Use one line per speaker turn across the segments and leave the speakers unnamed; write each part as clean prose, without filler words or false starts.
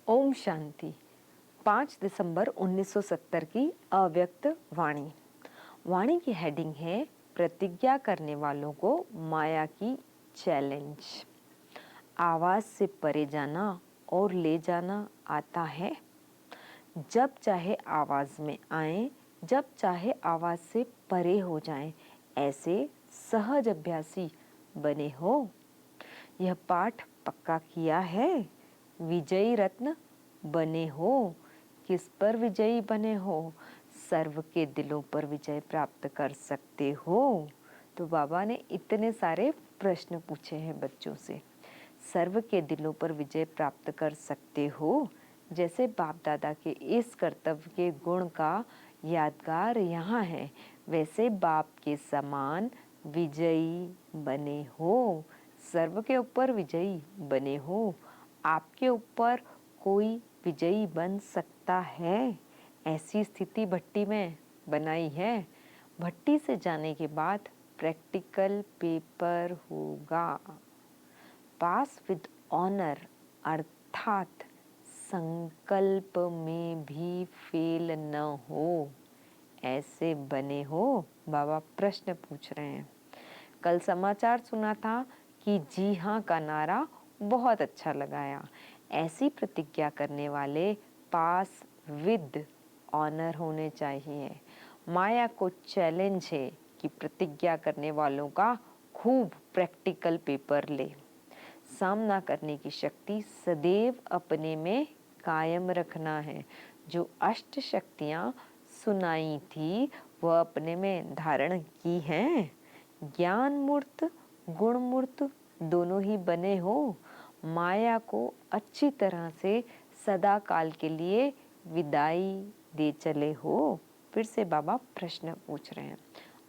ओम शांति। 5 दिसंबर 1970 की अव्यक्त वाणी। वाणी की हेडिंग है प्रतिज्ञा करने वालों को माया की चैलेंज। आवाज से परे जाना और ले जाना आता है। जब चाहे आवाज में आए, जब चाहे आवाज से परे हो जाएं, ऐसे सहज अभ्यासी बने हो। यह पाठ पक्का किया है। विजयी रत्न बने हो। किस पर विजयी बने हो? सर्व के दिलों पर विजय प्राप्त कर सकते हो। तो बाबा ने इतने सारे प्रश्न पूछे हैं बच्चों से। सर्व के दिलों पर विजय प्राप्त कर सकते हो, जैसे बाप दादा के इस कर्तव्य के गुण का यादगार यहाँ है, वैसे बाप के समान विजयी बने हो। सर्व के ऊपर विजयी बने हो। आपके ऊपर कोई विजयी बन सकता है? ऐसी स्थिति भट्टी में बनाई है। भट्टी से जाने के बाद प्रैक्टिकल पेपर होगा। पास विद ऑनर अर्थात संकल्प में भी फेल न हो, ऐसे बने हो। बाबा प्रश्न पूछ रहे हैं। कल समाचार सुना था कि जी हाँ का नारा बहुत अच्छा लगाया। ऐसी प्रतिज्ञा करने वाले पास विद ऑनर होने चाहिए। माया को चैलेंज है कि प्रतिज्ञा करने वालों का खूब प्रैक्टिकल पेपर ले। सामना करने की शक्ति सदैव अपने में कायम रखना है। जो अष्ट शक्तियाँ सुनाई थी वह अपने में धारण की हैं। ज्ञान मूर्त गुण मूर्त दोनों ही बने हो। माया को अच्छी तरह से सदा काल के लिए विदाई दे चले हो। फिर से बाबा प्रश्न पूछ रहे हैं।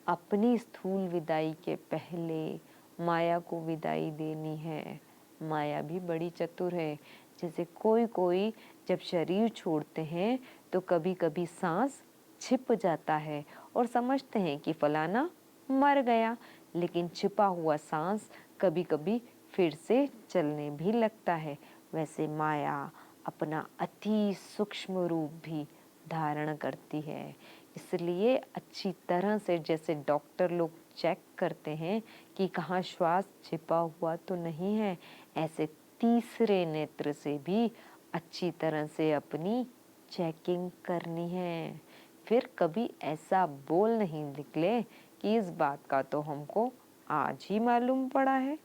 अपनी स्थूल विदाई के पहले माया को विदाई देनी है। माया भी बड़ी चतुर है। जैसे कोई कोई जब शरीर छोड़ते हैं तो कभी कभी सांस छिप जाता है और समझते हैं कि फलाना मर गया, लेकिन छिपा हुआ सांस कभी कभी फिर से चलने भी लगता है। वैसे माया अपना अति सूक्ष्म रूप भी धारण करती है। इसलिए अच्छी तरह से जैसे डॉक्टर लोग चेक करते हैं कि कहाँ श्वास छिपा हुआ तो नहीं है, ऐसे तीसरे नेत्र से भी अच्छी तरह से अपनी चेकिंग करनी है। फिर कभी ऐसा बोल नहीं निकले कि इस बात का तो हमको आज ही मालूम पड़ा है।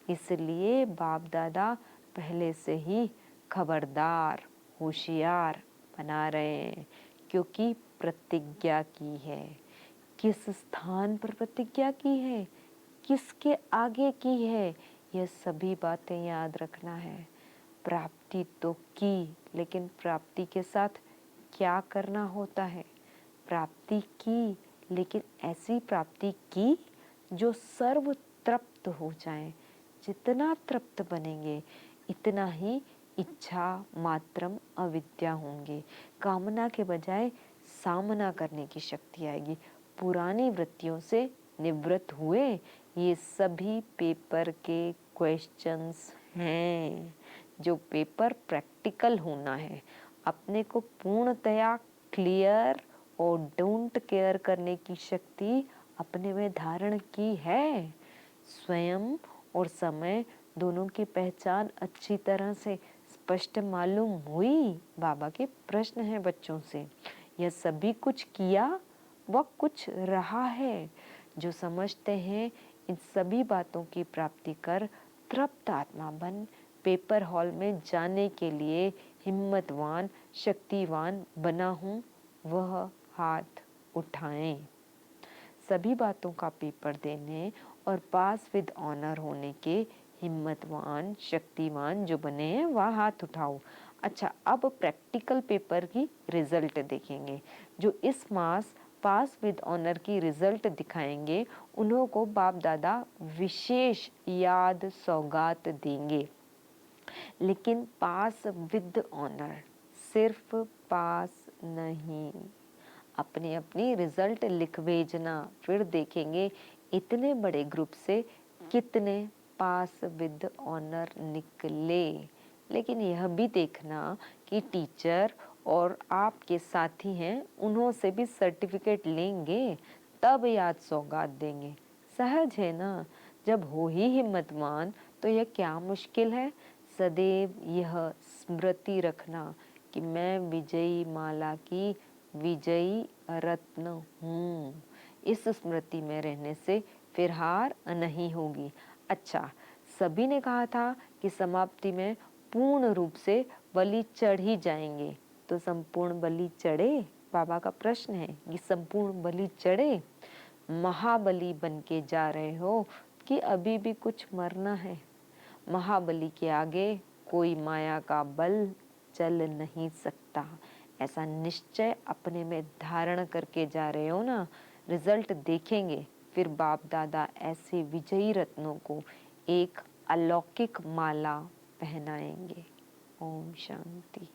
इसलिए बाप दादा पहले से ही खबरदार होशियार बना रहे हैं, क्योंकि प्रतिज्ञा की है। किस स्थान पर प्रतिज्ञा की है, किसके आगे की है, यह सभी बातें याद रखना है। प्राप्ति तो की, लेकिन प्राप्ति के साथ क्या करना होता है? प्राप्ति की, लेकिन ऐसी प्राप्ति की जो सर्व तृप्त हो जाए। जितना तृप्त बनेंगे इतना ही इच्छा मात्रम अविद्या होंगे। कामना के बजाय सामना करने की शक्ति आएगी। पुरानी वृत्तियों से निवृत्त हुए। ये सभी पेपर के क्वेश्चंस हैं। जो पेपर प्रैक्टिकल होना है, अपने को पूर्णतया क्लियर और डोंट केयर करने की शक्ति अपने में धारण की है। स्वयं और समय दोनों की पहचान अच्छी तरह से स्पष्ट मालूम हुई। बाबा के प्रश्न है बच्चों से। यह सभी कुछ किया व कुछ रहा है। जो समझते हैं इन सभी बातों की प्राप्ति कर तृप्त आत्मा बन पेपर हॉल में जाने के लिए हिम्मतवान शक्तिवान बना हूँ, वह हाथ उठाएं। सभी बातों का पेपर देने और पास विद ऑनर होने के हिम्मतवान शक्तिवान जो बने हैं वह हाथ उठाओ। अच्छा, अब प्रैक्टिकल पेपर की रिजल्ट देखेंगे। जो इस मास पास विद ऑनर की रिजल्ट दिखाएंगे, उन्हों को बाप दादा विशेष याद सौगात देंगे। लेकिन पास विद ऑनर, सिर्फ पास नहीं, अपनी अपनी रिजल्ट लिख भेजना। फिर देखेंगे इतने बड़े ग्रुप से कितने पास विद ऑनर निकले। लेकिन यह भी देखना कि टीचर और आपके साथी हैं, उन्हों से भी सर्टिफिकेट लेंगे, तब याद सौगात देंगे। सहज है ना? जब हो ही हिम्मतवान तो यह क्या मुश्किल है। सदैव यह स्मृति रखना कि मैं विजयी माला की विजयी रत्न हूँ। इस स्मृति में रहने से फिर हार नहीं होगी। अच्छा, सभी ने कहा था कि समाप्ति में पूर्ण रूप से बलि चढ़ ही जाएंगे, तो संपूर्ण बलि चढ़े? बाबा का प्रश्न है कि संपूर्ण बलि चढ़े? महाबली बन के जा रहे हो कि अभी भी कुछ मरना है? महाबली के आगे कोई माया का बल चल नहीं सकता। ऐसा निश्चय अपने में धारण करके जा रहे हो ना, रिजल्ट देखेंगे। फिर बाप दादा ऐसे विजयी रत्नों को एक अलौकिक माला पहनाएंगे। ओम शांति।